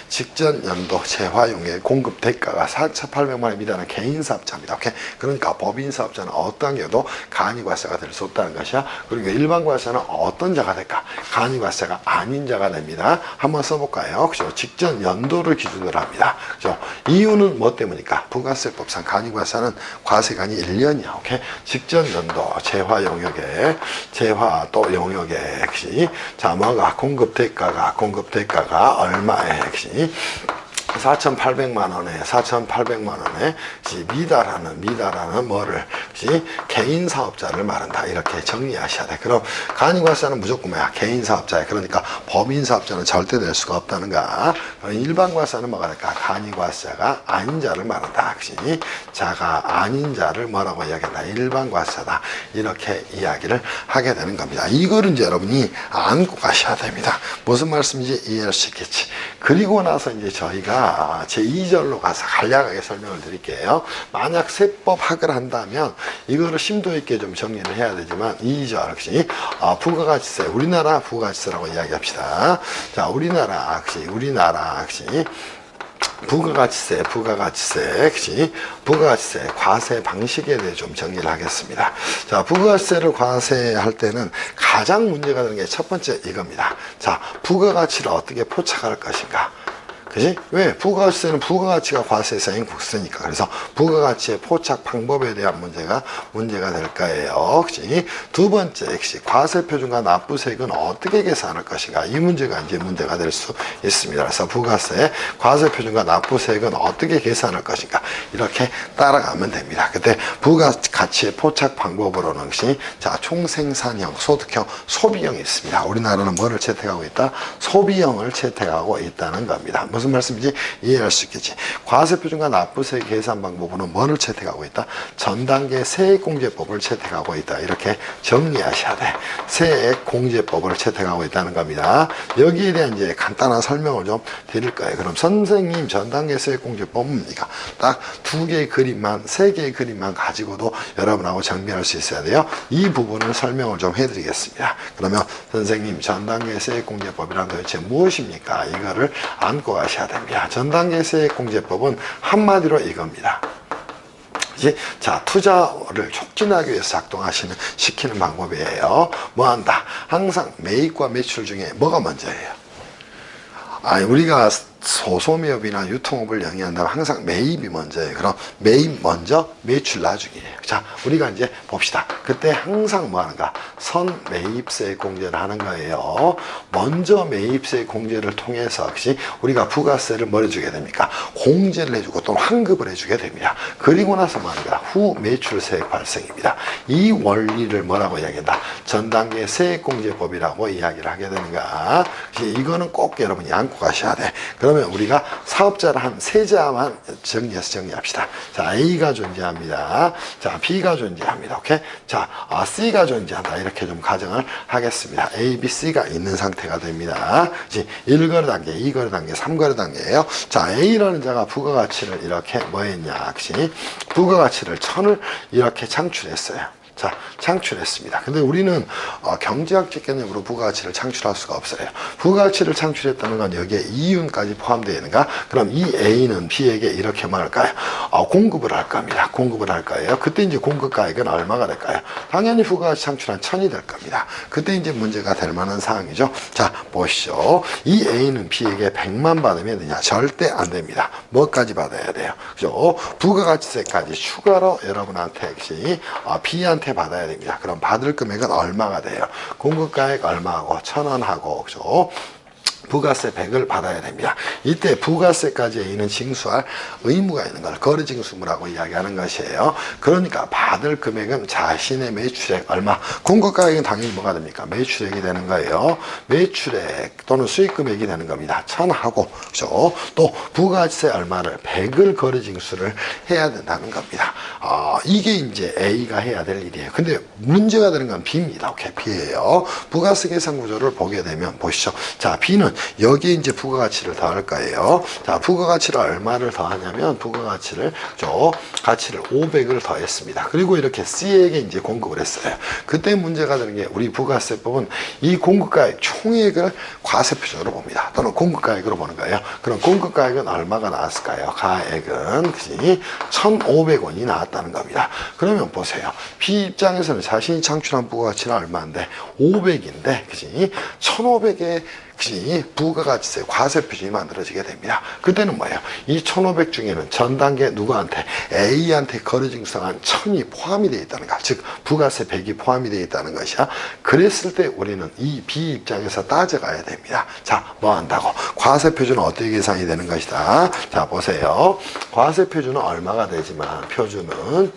직전 연도 재화용의 공급 대가가 4,800만 원 미달하는 개인사업자입니다. 오케이? 그러니까 법인사업자는 어떠한 경우도 간이과세가 될 수 없다는 것이야. 그리고 일반과세는 어떤 자가 될까? 간이과세가 아닌 자가 됩니다. 한번 써볼까요? 그죠? 직전 연도를 기준으로 합니다. 그죠? 이유는 뭐 때문일까? 부가세법상 간이과세는 과세간이 1년이야. 오케이? 직전 연도 재화 용역에 재화 또 용역에 역시 자 뭐가 공급 대가가 얼마에 역시 4,800만 원에 미달하는 뭐를 개인 사업자를 말한다. 이렇게 정리하셔야 돼. 그럼 간이과세는 무조건 뭐야? 개인 사업자야. 그러니까 법인 사업자는 절대 될 수가 없다는가. 일반 과세는 뭐가 될까? 간이과세가 아닌 자를 말한다. 자가 아닌 자를 뭐라고 이야기한다? 일반 과세다. 이렇게 이야기를 하게 되는 겁니다. 이거를 이제 여러분이 안고 가셔야 됩니다. 무슨 말씀인지 이해할 수 있겠지. 그리고 나서 이제 저희가 제2절로 가서 간략하게 설명을 드릴게요. 만약 세법학을 한다면 이거를 심도 있게 좀 정리를 해야 되지만 2절 역시 부가가치세, 우리나라 부가가치세라고 이야기합시다. 자, 우리나라 역시 부가가치세, 과세 방식에 대해 좀 정리를 하겠습니다. 자, 부가가치세를 과세할 때는 가장 문제가 되는 게 첫 번째 이겁니다. 자, 부가가치를 어떻게 포착할 것인가? 그지? 왜? 부가가치세는 부가가치가 과세사인 국세니까. 그래서 부가가치의 포착 방법에 대한 문제가 될 거예요. 그지? 두 번째, 역시 과세표준과 납부세액은 어떻게 계산할 것인가. 이 문제가 이제 문제가 될 수 있습니다. 그래서 부가세, 과세표준과 납부세액은 어떻게 계산할 것인가. 이렇게 따라가면 됩니다. 그때 부가가치의 포착 방법으로는 역시 자, 총생산형, 소득형, 소비형이 있습니다. 우리나라는 뭐를 채택하고 있다? 소비형을 채택하고 있다는 겁니다. 무슨 말씀인지 이해할 수 있겠지. 과세표준과 납부세 계산 방법으로는 뭐를 채택하고 있다? 전단계 세액공제법을 채택하고 있다. 이렇게 정리하셔야 돼. 세액공제법을 채택하고 있다는 겁니다. 여기에 대한 이제 간단한 설명을 좀 드릴 거예요. 그럼 선생님 전단계 세액공제법은 딱 두 개의 그림만, 세 개의 그림만 가지고도 여러분하고 정리할 수 있어야 돼요. 이 부분을 설명을 좀 해드리겠습니다. 그러면 선생님 전단계 세액공제법이란 도대체 무엇입니까? 이거를 안고 가셔야 됩니다. 전단계 세액공제법은 한마디로 이겁니다. 자, 투자를 촉진하기 위해서 시키는 방법이에요. 뭐 한다? 항상 매입과 매출 중에 뭐가 먼저예요? 우리가 소소매업이나 유통업을 영위한다면 항상 매입이 먼저예요. 그럼 매입 먼저, 매출 나중이에요. 자, 우리가 이제 봅시다. 그때 항상 뭐 하는가? 선매입세 공제를 하는 거예요. 먼저 매입세 공제를 통해서 역시 우리가 부가세를 뭘 해주게 됩니까? 공제를 해주고 또는 환급을 해주게 됩니다. 그리고 나서 뭐 하는가? 후 매출세액 발생입니다. 이 원리를 뭐라고 이야기한다? 전단계 세액공제법이라고 이야기를 하게 되는가? 이거는 꼭 여러분이 안고 가셔야 돼. 그러면 우리가 사업자를 한 세 자만 정리합시다. 자, A가 존재합니다. 자, B가 존재합니다. 오케이? 자, C가 존재한다. 이렇게 좀 가정을 하겠습니다. A, B, C가 있는 상태가 됩니다. 1거래 단계, 2거래 단계, 3거래 단계예요. 자, A라는 자가 부가가치를 이렇게 뭐 했냐? 부가가치를 1000을 이렇게 창출했어요. 자, 창출했습니다. 근데 우리는 경제학적 개념으로 부가가치를 창출할 수가 없어요. 부가가치를 창출했다는 건 여기에 이윤까지 포함되어 있는가? 그럼 이 A는 B에게 이렇게 말할까요? 공급을 할 겁니다. 공급을 할 거예요. 그때 이제 공급가액은 얼마가 될까요? 당연히 부가가치 창출한 1000이 될 겁니다. 그때 이제 문제가 될 만한 사항이죠. 자, 보시죠. 이 A는 B에게 100만 받으면 되냐? 절대 안 됩니다. 뭐까지 받아야 돼요? 그죠? 부가가치세까지 추가로 여러분한테 역시 B한테 받아야 됩니다. 그럼 받을 금액은 얼마가 돼요? 공급가액 얼마하고 1000원하고 그죠? 부가세 100을 받아야 됩니다. 이때 부가세까지 있는 징수할 의무가 있는 걸 거래징수무라고 이야기하는 것이에요. 그러니까 받을 금액은 자신의 매출액 얼마, 공급가액은 당연히 뭐가 됩니까? 매출액이 되는 거예요. 매출액 또는 수익금액이 되는 겁니다. 1000하고, 그죠? 또 부가세 얼마를 100을 거래징수를 해야 된다는 겁니다. 이게 이제 A가 해야 될 일이에요. 근데 문제가 되는 건 B입니다. 오케이, B예요. 부가세 계산 구조를 보게 되면 보시죠. 자, B는 여기에 이제 부가가치를 더할 거예요. 자, 부가가치를 얼마를 더하냐면 부가가치를 가치를 500을 더했습니다. 그리고 이렇게 C에게 이제 공급을 했어요. 그때 문제가 되는 게 우리 부가세법은 이 공급가액 총액을 과세표준으로 봅니다. 또는 공급가액으로 보는 거예요. 그럼 공급가액은 얼마가 나왔을까요? 가액은 그지 1,500원이 나왔다는 겁니다. 그러면 보세요. B 입장에서는 자신이 창출한 부가가치는 얼마인데 500인데 그지 1,500에 그지 부가가치세 과세표준이 만들어지게 됩니다. 그때는 뭐예요? 이 1,500 중에는 전 단계 누구한테? A한테 거래징수한 1,000이 포함이 되어 있다는 것, 즉 부가세 100이 포함이 되어 있다는 것이야. 그랬을 때 우리는 이 B 입장에서 따져가야 됩니다. 자, 뭐 한다고? 과세표준은 어떻게 계산이 되는 것이다. 자, 보세요. 과세표준은 얼마가 되지만 표준은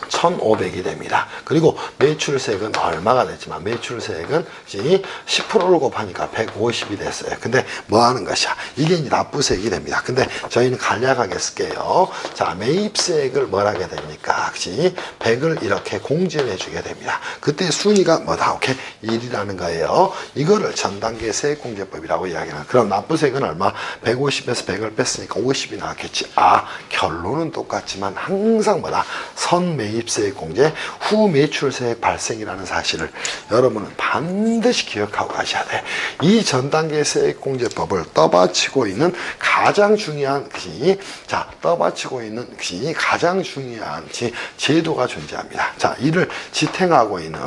1,500이 됩니다. 그리고 매출세액은 얼마가 됐지만 매출세액은 10%를 곱하니까 150이 됐어요. 근데 뭐 하는 것이야? 이게 이제 납부세액이 됩니다. 근데 저희는 간략하게 쓸게요. 자, 매입세액을 뭘 하게 됩니까? 그치? 100을 이렇게 공제해 주게 됩니다. 그때 순위가 뭐다? 오케이? 1이라는 거예요. 이거를 전단계 세액공제법이라고 이야기하는. 그럼 납부세액은 얼마? 150에서 100을 뺐으니까 50이 나왔겠지. 결론은 똑같지만 항상 뭐다? 선매입세액 공제, 후 매출세액 발생이라는 사실을 여러분은 반드시 기억하고 가셔야 돼. 이 전단계 세액공제법을 떠받치고 있는 가장 중요한 떠받치고 있는 가장 중요한 제도가 존재합니다. 자, 이를 지탱하고 있는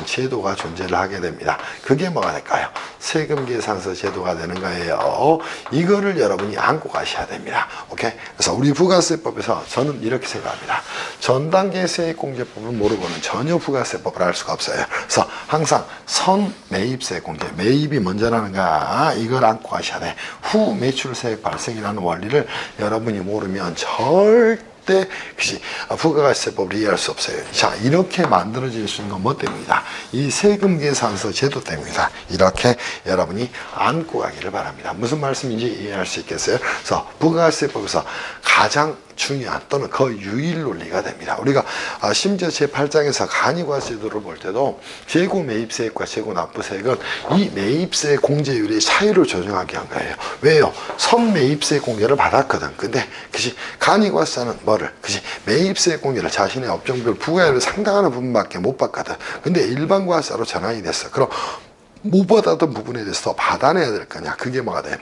제도가 존재를 하게 됩니다. 그게 뭐가 될까요? 세금계산서 제도가 되는 거예요. 이거를 여러분이 안고 가셔야 됩니다. 오케이? 그래서 우리 부가세법에서 저는 이렇게 생각합니다. 전단계 세액공제법을 모르고는 전혀 부가세법을 알 수가 없어요. 그래서 항상 선매입세 공제, 매입이 먼저라는가 이걸 안고 가셔야 돼. 후 매출세액 발생이라는 원리를 여러분이 모르면 절대 부가가치세법을 이해할 수 없어요. 자, 이렇게 만들어질 수 있는 건 뭐 때문이다? 이 세금계산서 제도 때문이다. 이렇게 여러분이 안고 가기를 바랍니다. 무슨 말씀인지 이해할 수 있겠어요? 그래서 부가가치세법에서 가장 중요한 또는 그 유일 논리가 됩니다. 우리가 심지어 제8장에서 간이과세도를 볼 때도 재고 매입세액과 재고 납부세액은 이 매입세 공제율의 차이를 조정하게 한 거예요. 왜요? 선매입세 공제를 받았거든. 근데 간이과세는 뭐를? 매입세 공제를 자신의 업종별 부가율을 상당한 부분밖에 못 받거든. 근데 일반과세로 전환이 됐어. 그럼 못 받았던 부분에 대해서 받아내야 될 거냐? 그게 뭐가 돼?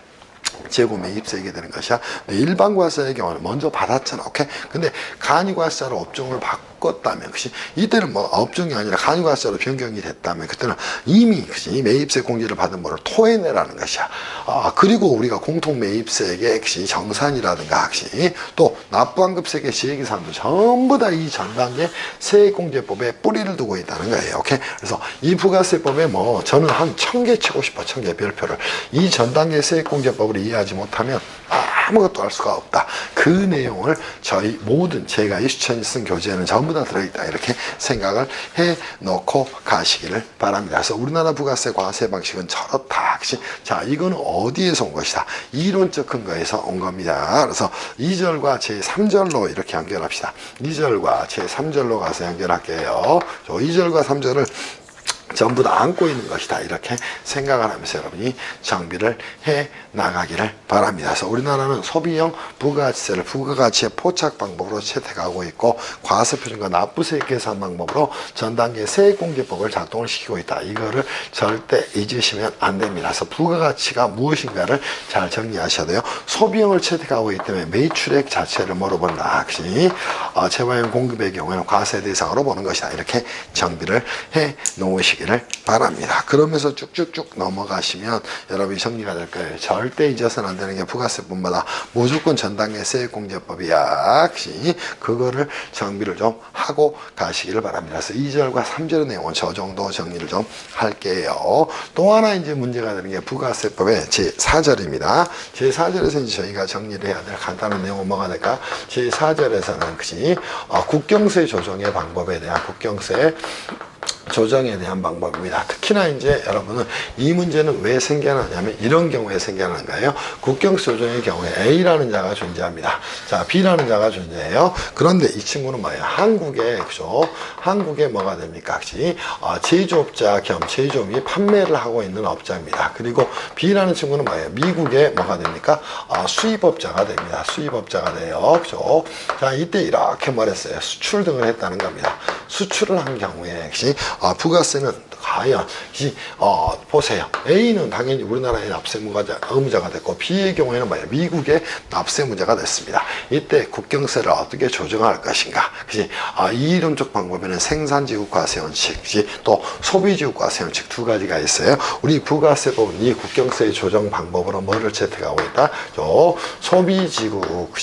재고 매입세액이 되는 것이야. 일반과세의 경우는 먼저 받았잖아. 오케이? 근데 간이과세로 업종을 바꿨다면, 이때는 뭐 업종이 아니라 간이과세로 변경이 됐다면, 그때는 이미, 매입세 공제를 받은 뭐를 토해내라는 것이야. 그리고 우리가 공통매입세액의 정산이라든가, 또 납부환급세액의 지혜계산도 전부 다 이 전단계 세액공제법에 뿌리를 두고 있다는 거예요. 오케이? 그래서 이 부가세법에 저는 한 1000개 치고 싶어. 1000개 별표를. 이 전단계 세액공제법을 이해하지 못하면 아무것도 알 수가 없다. 그 내용을 저희 모든 제가 이수천이 쓴 교재에는 전부 다 들어있다. 이렇게 생각을 해 놓고 가시기를 바랍니다. 그래서 우리나라 부가세 과세 방식은 저렇다. 자, 이거는 어디에서 온 것이다? 이론적 근거에서 온 겁니다. 그래서 2절과 제3절로 이렇게 연결합시다. 2절과 제3절로 가서 연결할게요. 2절과 3절을 전부 다 안고 있는 것이다. 이렇게 생각을 하면서 여러분이 정비를 해 나가기를 바랍니다. 그래서 우리나라는 소비형 부가가치세를 부가가치의 포착 방법으로 채택하고 있고 과세표준과 납부세액 계산 방법으로 전단계 세액공제법을 작동을 시키고 있다. 이거를 절대 잊으시면 안 됩니다. 그래서 부가가치가 무엇인가를 잘 정리하셔야 돼요. 소비형을 채택하고 있기 때문에 매출액 자체를 뭐로 본다. 재화형 공급의 경우에는 과세 대상으로 보는 것이다. 이렇게 정비를 해 놓으시기 하시기를 바랍니다. 그러면서 쭉쭉쭉 넘어가시면 여러분이 정리가 될 거예요. 절대 잊어서는 안 되는 게 부가세법마다 무조건 전 단계 세액공제법이야. 그거를 정비를 좀 하고 가시기를 바랍니다. 그래서 2절과 3절의 내용은 저 정도 정리를 좀 할게요. 또 하나 이제 문제가 되는 게 부가세법의 제4절입니다. 제4절에서 이제 저희가 정리를 해야 될 간단한 내용은 뭐가 될까? 제4절에서는 국경세 조정의 방법에 대한 국경세 조정에 대한 방법입니다. 특히나 이제 여러분은 이 문제는 왜 생겨나냐면 이런 경우에 생겨나는가요? 국경세 조정의 경우에 A라는 자가 존재합니다. 자, B라는 자가 존재해요. 그런데 이 친구는 뭐예요? 한국에 뭐가 됩니까? 제조업자 겸 제조업이 판매를 하고 있는 업자입니다. 그리고 B라는 친구는 뭐예요? 미국에 뭐가 됩니까? 수입업자가 됩니다. 수입업자가 돼요. 그죠? 자, 이때 이렇게 말했어요. 수출 등을 했다는 겁니다. 수출을 한 경우에 부가세는 과연 보세요. A는 당연히 우리나라의 납세의무자가 됐고 B의 경우에는 뭐예요? 미국의 납세의무자가 됐습니다. 이때 국경세를 어떻게 조정할 것인가? 이론적 방법에는 생산지국과세 원칙, 또 소비지국과세 원칙 두 가지가 있어요. 우리 부가세법은 이 국경세 조정 방법으로 뭐를 채택하고 있다? 소비지국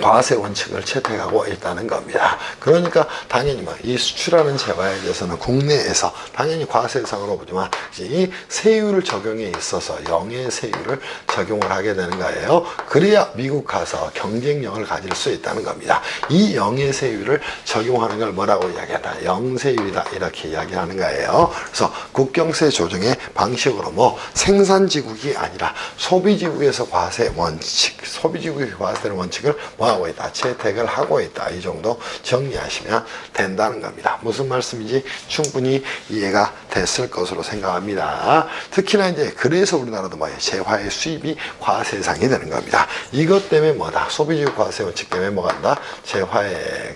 과세 원칙을 채택하고 있다는 겁니다. 그러니까 당연히 이 수출하는 재화에 대해서는 국내에서 당연히 과세 대상으로 보지만 이 세율을 적용에 있어서 영의 세율을 적용을 하게 되는 거예요. 그래야 미국 가서 경쟁력을 가질 수 있다는 겁니다. 이 영의 세율을 적용하는 걸 뭐라고 이야기한다? 영세율이다 이렇게 이야기하는 거예요. 그래서 국경세 조정의 방식으로 생산지국이 아니라 소비지국에서 과세 원칙, 소비지국의 과세 원칙을 하고 있다. 채택을 하고 있다. 이 정도 정리하시면 된다는 겁니다. 무슨 말씀인지 충분히 이해가 됐을 것으로 생각합니다. 특히나 이제 그래서 우리나라도 재화의 수입이 과세 대상이 되는 겁니다. 이것 때문에 소비지국 과세 원칙 때문에 한다? 재화의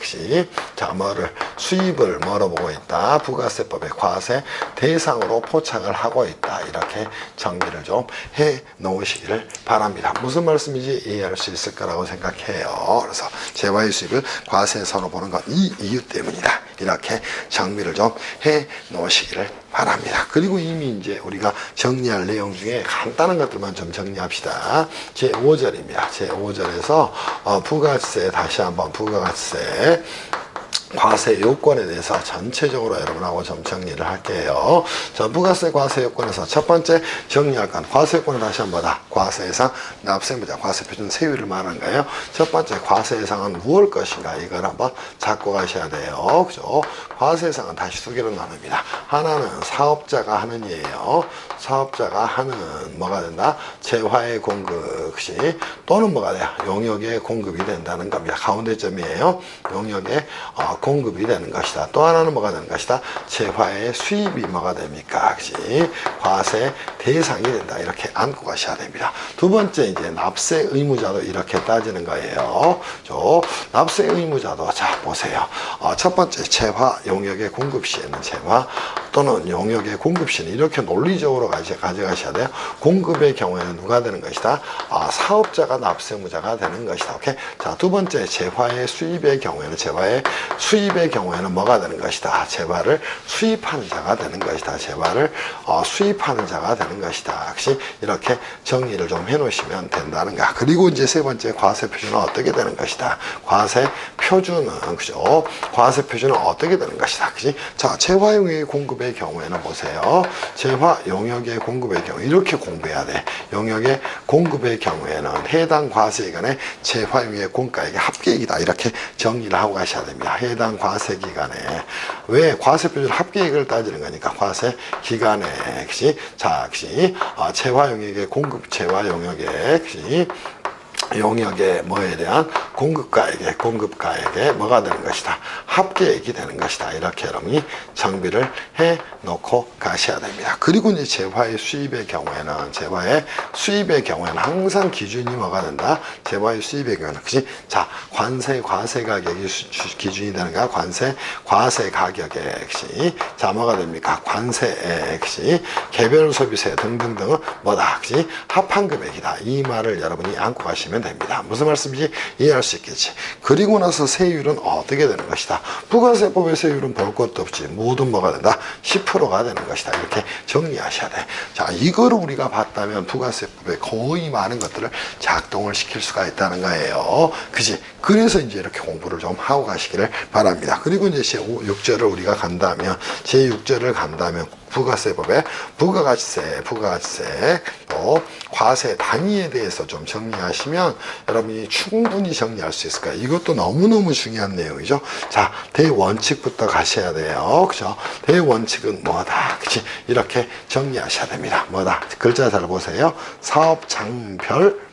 수입을 보고 있다. 부가세법의 과세 대상으로 포착을 하고 있다. 이렇게 정리를 좀 해 놓으시기를 바랍니다. 무슨 말씀인지 이해할 수 있을 거라고 생각해요. 그래서 재화의 수입을 과세선으로 보는 건 이 이유 때문이다. 이렇게 정리를 좀 해 놓으시기를 바랍니다. 그리고 이미 이제 우리가 정리할 내용 중에 간단한 것들만 좀 정리합시다. 제5절입니다. 제5절에서 부가세 다시 한번 부가세 과세 요건에 대해서 전체적으로 여러분하고 좀 정리를 할게요. 자, 부가세 과세 요건에서 첫 번째 정리할 건 과세 요건은 다시 한번 과세 예상 납세의무자 과세 표준 세율을 말하는 거예요. 첫 번째 과세 예상은 무엇일 것인가 이걸 한번 잡고 가셔야 돼요. 그죠? 과세 예상은 다시 두 개로 나눕니다. 하나는 사업자가 하는 일이에요. 사업자가 하는 뭐가 된다? 재화의 공급 시 또는 뭐가 돼요? 용역의 공급이 된다는 겁니다. 가운데 점이에요. 용역의 공급이 되는 것이다. 또 하나는 뭐가 되는 것이다? 재화의 수입이 뭐가 됩니까? 과세 대상이 된다. 이렇게 안고 가셔야 됩니다. 두 번째 이제 납세 의무자도 이렇게 따지는 거예요. 납세 의무자도 자 보세요. 첫 번째 재화 용역의 공급 시에는 재화 또는 용역의 공급 시는 이렇게 논리적으로 가져가셔야 돼요. 공급의 경우에는 누가 되는 것이다? 사업자가 납세의무자가 되는 것이다. 오케이? 자, 두 번째 재화의 수입의 경우에는 수입의 경우에는 뭐가 되는 것이다? 재화를 수입하는 자가 되는 것이다. 재화를 수입하는 자가 되는 것이다. 역시 이렇게 정리를 좀 해놓으시면 된다는가. 그리고 이제 세 번째 과세 표준은 어떻게 되는 것이다? 과세 표준은 그죠? 과세 표준은 어떻게 되는 것이다. 그지? 자, 재화 용역의 공급의 경우에는 보세요. 재화 용역의 공급의 경우 이렇게 공부해야 돼. 용역의 공급의 경우에는 해당 과세기간의 재화 용역의 공가액의 합계액이다. 이렇게 정리를 하고 가셔야 됩니다. 해당 과세 기간에 왜 과세 표준 합계액을 따지는 거니까 과세 기간에 자, 재화 용역의 공급 재화 용역의 용역의 뭐에 대한 공급가액에 뭐가 되는 것이다. 합계액이 되는 것이다. 이렇게 여러분이 정비를 해 놓고 가셔야 됩니다. 그리고 이제 재화의 수입의 경우에는 항상 기준이 뭐가 된다? 재화의 수입의 경우에는 자, 과세 가격이 기준이 되는가? 과세 가격의 자, 뭐가 됩니까? 관세액 개별 소비세 등등등은 뭐다? 합한 금액이다. 이 말을 여러분이 안고 가시면 됩니다. 무슨 말씀인지 이해할 수 있겠지. 그리고 나서 세율은 어떻게 되는 것이다. 부가세법의 세율은 볼 것도 없지. 모든 뭐가 된다? 10%가 되는 것이다. 이렇게 정리하셔야 돼. 자, 이거를 우리가 봤다면 부가세법의 거의 많은 것들을 작동을 시킬 수가 있다는 거예요. 그지? 그래서 이제 이렇게 공부를 좀 하고 가시기를 바랍니다. 그리고 이제 제6절을 우리가 간다면, 제6절을 간다면, 부가세법의 부가가치세, 또 과세 단위에 대해서 좀 정리하시면 여러분이 충분히 정리할 수 있을 거예요. 이것도 너무너무 중요한 내용이죠. 자, 대원칙부터 가셔야 돼요. 그죠? 대원칙은 뭐다? 그치? 이렇게 정리하셔야 됩니다. 뭐다? 글자 잘 보세요. 사업장별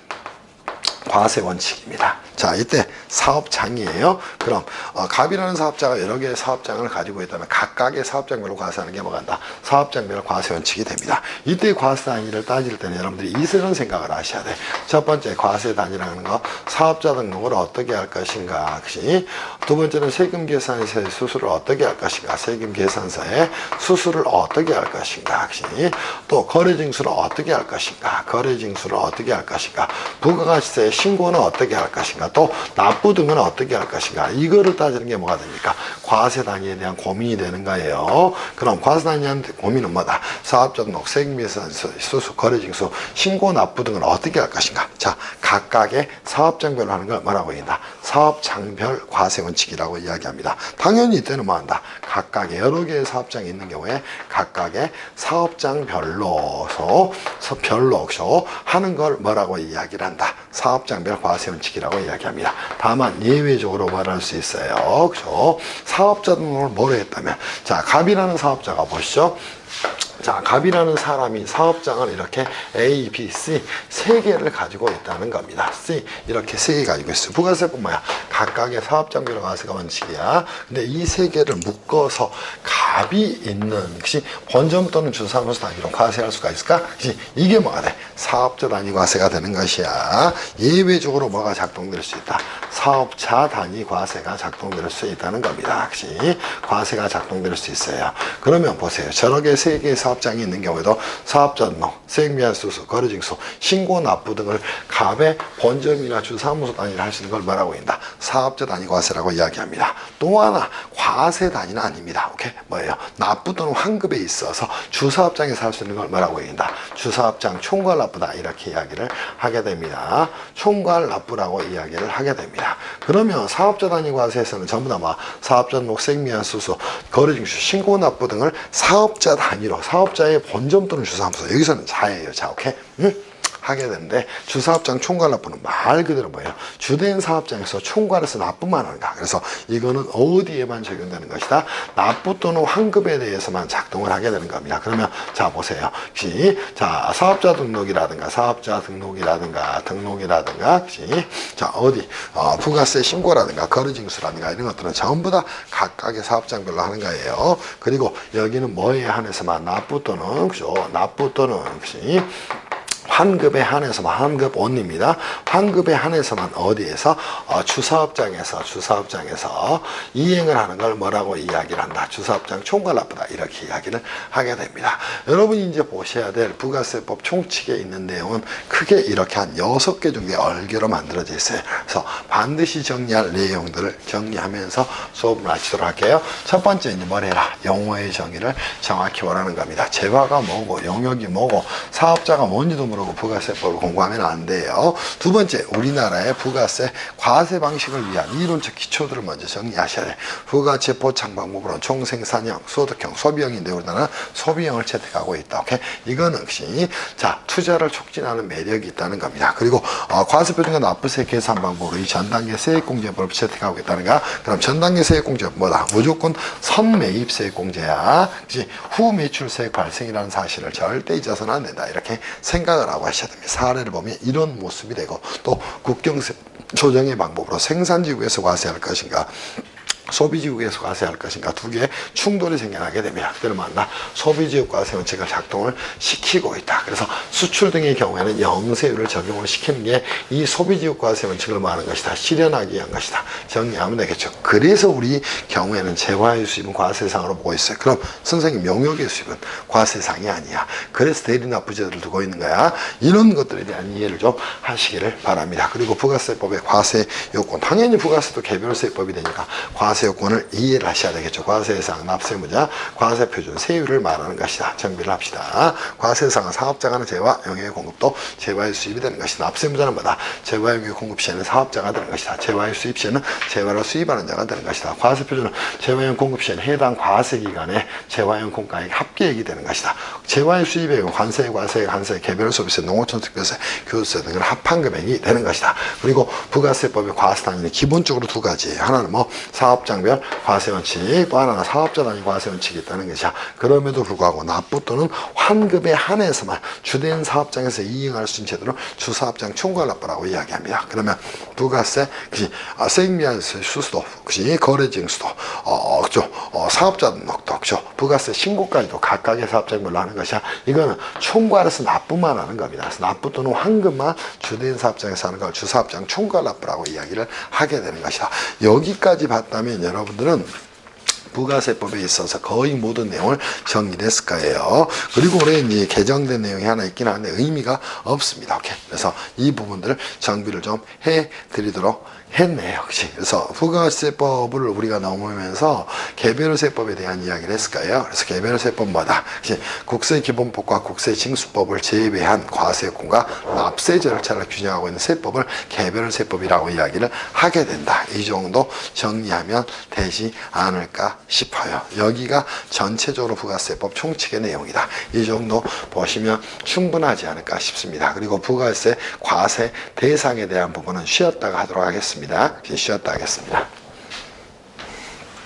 과세 원칙입니다. 자, 이때 사업장이에요. 그럼 갑이라는 사업자가 여러 개의 사업장을 가지고 있다면 각각의 사업장별로 과세하는 게 뭐간다? 사업장별 과세 원칙이 됩니다. 이때 과세 단위를 따질 때는 여러분들이 이런 생각을 하셔야 돼. 첫 번째 과세 단위라는 거, 사업자 등록을 어떻게 할 것인가. 그치? 두 번째는 세금 계산서의 수수를 어떻게 할 것인가. 세금 계산서의 수수를 어떻게 할 것인가. 그치? 또 거래징수를 어떻게 할 것인가. 거래징수를 어떻게 할 것인가. 부가가치세의 신고는 어떻게 할 것인가. 또 납부 등은 어떻게 할 것인가. 이거를 따지는 게 뭐가 됩니까? 과세 단위에 대한 고민이 되는 거예요. 그럼 과세 단위에 대한 고민은 뭐다? 사업자 등록, 세금계산, 수수, 거래징수, 신고, 납부 등은 어떻게 할 것인가. 자, 각각의 사업장별로 하는 걸 뭐라고 얘기한다? 사업장별 과세 원칙이라고 이야기합니다. 당연히 이때는 뭐 한다? 각각의 여러 개의 사업장이 있는 경우에 각각의 사업장별로서 하는 걸 뭐라고 이야기를 한다? 사업장별 과세 원칙이라고 이야기합니다. 다만 예외적으로 말할 수 있어요. 그죠? 사업자 등록을 뭐로 했다면, 자, 갑이라는 사업자가 보시죠. 자, 갑이라는 사람이 사업장을 이렇게 A, B, C 세 개를 가지고 있다는 겁니다. C 이렇게 세 개 가지고 있어요. 부가세법 뭐야? 각각의 사업장별 과세가 원칙이야. 근데 이 세 개를 묶어서 갑이 있는 그치? 본점 또는 주사무소 단위로 과세할 수가 있을까? 그치? 이게 뭐가 돼? 사업자 단위 과세가 되는 것이야. 예외적으로 뭐가 작동될 수 있다? 사업자 단위 과세가 작동될 수 있다는 겁니다. 그치? 과세가 작동될 수 있어요. 그러면 보세요. 저러 개 세 개의 사업장이 있는 경우에도 사업자 등록, 세금계산서, 거래징수, 신고, 납부 등을 갑의 본점이나 주사무소 단위로 할 수 있는 걸 뭐라고 한다? 사업자 단위 과세라고 이야기합니다. 또 하나 과세 단위는 아닙니다. 오케이? 뭐예요? 납부 또는 환급에 있어서 주사업장에서 할 수 있는 걸 뭐라고 얘기한다? 주사업장 총괄 납부다. 이렇게 이야기를 하게 됩니다. 총괄 납부라고 이야기를 하게 됩니다. 그러면 사업자 단위 과세에서는 전부 다 뭐 사업자 등록, 세금계산서, 거래징수, 신고, 납부 등을 사업자 단위로 사업자의 본점 또는 주사무소, 여기서는 자예요. 자, 오케이? 응? 하게 되는데, 주사업장 총괄 납부는 말 그대로 뭐예요? 주된 사업장에서 총괄해서 납부만 하는가. 그래서 이거는 어디에만 적용되는 것이다? 납부 또는 환급에 대해서만 작동을 하게 되는 겁니다. 그러면 자 보세요. 자, 사업자 등록이라든가 자, 어디 부가세 신고라든가 거래징수라든가 이런 것들은 전부 다 각각의 사업장별로 하는 거예요. 그리고 여기는 뭐에 한해서만 납부 또는 그죠? 납부 또는 환급에 한해서만, 환급 온입니다. 환급에 한해서만 어디에서? 주사업장에서 이행을 하는 걸 뭐라고 이야기를 한다? 주사업장 총괄 납부다. 이렇게 이야기를 하게 됩니다. 여러분이 이제 보셔야 될 부가세법 총칙에 있는 내용은 크게 이렇게 한 6개 정도의 얼개로 만들어져 있어요. 그래서 반드시 정리할 내용들을 정리하면서 수업을 마치도록 할게요. 첫 번째, 이제 뭘 해라? 용어의 정의를 정확히 원하는 겁니다. 재화가 뭐고, 용역이 뭐고, 사업자가 뭔지도 모르고 부가세법을 공부하면 안 돼요. 두 번째, 우리나라의 부가세 과세 방식을 위한 이론적 기초들을 먼저 정리하셔야 돼요. 부가세 포착 방법으로는 총생산형, 소득형, 소비형인데 우리나라는 소비형을 채택하고 있다. 오케이? 이거는 역시 자, 투자를 촉진하는 매력이 있다는 겁니다. 그리고 과세표준과 납부세 계산 방법으로 이 전단계 세액공제법을 채택하고 있다는가? 그럼 전단계 세액공제법 뭐다? 무조건 선매입 세액공제야. 후 매출 세액 발생이라는 사실을 절대 잊어서는 안 된다. 이렇게 생각을 하고 하셔야 됩니다. 사례를 보면 이런 모습이 되고, 또 국경세 조정의 방법으로 생산지구에서 과세할 것인가, 소비지국에서 과세할 것인가 두 개의 충돌이 생겨나게 됩니다. 그때는 만나 소비지국 과세 원칙을 작동을 시키고 있다. 그래서 수출 등의 경우에는 영세율을 적용을 시키는 게 이 소비지국 과세 원칙을 말하는 것이다. 실현하기 위한 것이다. 정리하면 되겠죠. 그래서 우리 경우에는 재화의 수입은 과세상으로 보고 있어요. 그럼 선생님 용역의 수입은 과세상이 아니야. 그래서 대리납부제도를 두고 있는 거야. 이런 것들에 대한 이해를 좀 하시기를 바랍니다. 그리고 부가세법의 과세 요건, 당연히 부가세도 개별세법이 되니까 과세 요건을 이해를 하셔야 되겠죠. 과세상, 납세무자, 과세표준, 세율을 말하는 것이다. 정비를 합시다. 과세상은 사업자가 하는 재화, 영역의 공급도 재화의 수입이 되는 것이다. 납세무자는 뭐다? 재화, 영역의 공급 시에는 사업자가 되는 것이다. 재화의 수입 시에는 재화를 수입하는 자가 되는 것이다. 과세표준은 재화, 영역 공급 시에는 해당 과세기간에 재화, 영역 공가액 합계액이 되는 것이다. 재화의 수입액은 관세, 과세, 관세, 개별 소비세, 농어촌특별세, 교수세 등을 합한 금액이 되는 것이다. 그리고 부가세법의 과세 단위는 기본적으로 두 가지. 하나는 뭐 사업장별 과세 원칙, 또 하나는 사업자 단위 과세 원칙이 있다는 것이야. 그럼에도 불구하고 납부 또는 환급에 한해서만 주된 사업장에서 이행할 수 있는 제도를 주사업장 총괄납부라고 이야기합니다. 그러면 부가세, 세액미화세 수수도, 거래징수도, 사업자 등록도, 부가세 신고까지도 각각의 사업장별로 하는 것이야. 이거는 총괄해서 납부만 하는 겁니다. 그래서 납부 또는 환급만 주된 사업장에서 하는 걸 주사업장 총괄납부라고 이야기를 하게 되는 것이다. 여기까지 봤다면 여러분들은 부가세법에 있어서 거의 모든 내용을 정리됐을 거예요. 그리고 올해 이제 개정된 내용이 하나 있긴 한데 의미가 없습니다. 오케이. 그래서 이 부분들을 정비를 좀 해드리도록 했네요. 그치? 그래서 부가세법을 우리가 넘으면서 개별세법에 대한 이야기를 했을 거예요. 그래서 개별세법은 뭐다? 국세기본법과 국세징수법을 제외한 과세요건과 납세 절차를 규정하고 있는 세법을 개별세법이라고 이야기를 하게 된다. 이 정도 정리하면 되지 않을까 싶어요. 여기가 전체적으로 부가세법 총칙의 내용이다. 이 정도 보시면 충분하지 않을까 싶습니다. 그리고 부가세 과세 대상에 대한 부분은 쉬었다가 하도록 하겠습니다. 쉬었다 하겠습니다.